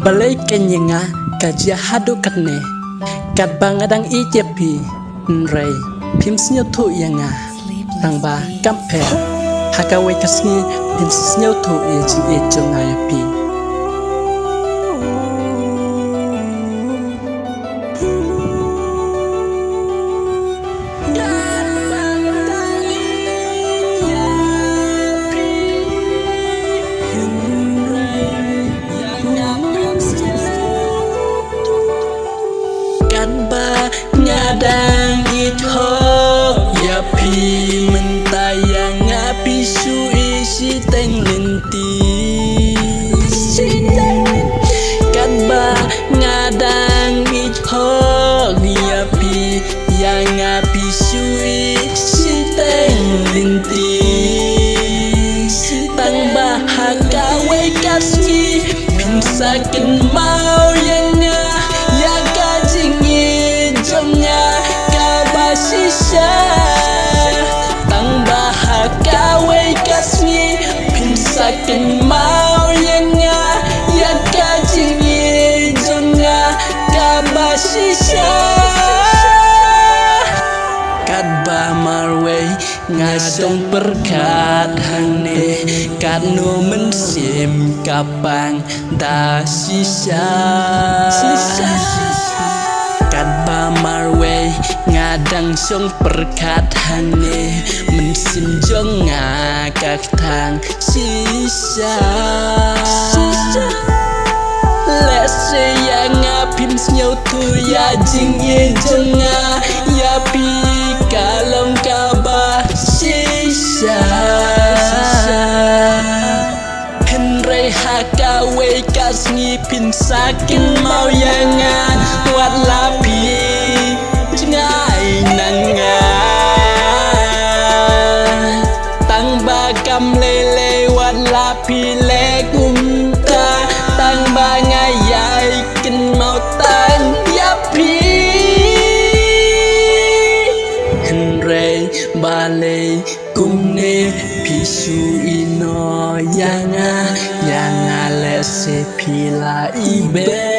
balai kenyanga kajia hadu katne kat bangadang ijepi nrei pimsnya tu yanga rangba kampe hakawe kasni pimsnya tu yajing ejongayapi ngadang itho ya pi mentayang api su isi teng linti kan ba ngadang itho ya pi yang api su isi teng linti tang bahakawe kasih pinsakin mau yang sisa tang bahakawe kasni pinsakin mau yang kajingi jonga kabasisa kadba marwe ngasong perkat hane kanu mensim kapang da sisa kadba marwe ngadang song perkat hane mensim jonga kaktang sisa lese yang ngapim senyau tu ya jing ye jonga ya pi kalong kabah sisa henrei hakawe kasni pinsakin mau yangan buat lapi ngai nanga tang bagam lele wat lapi legumta tang bangayai ken mau tang yapi henrei balai kumne pisu ino yanga lese pila ibe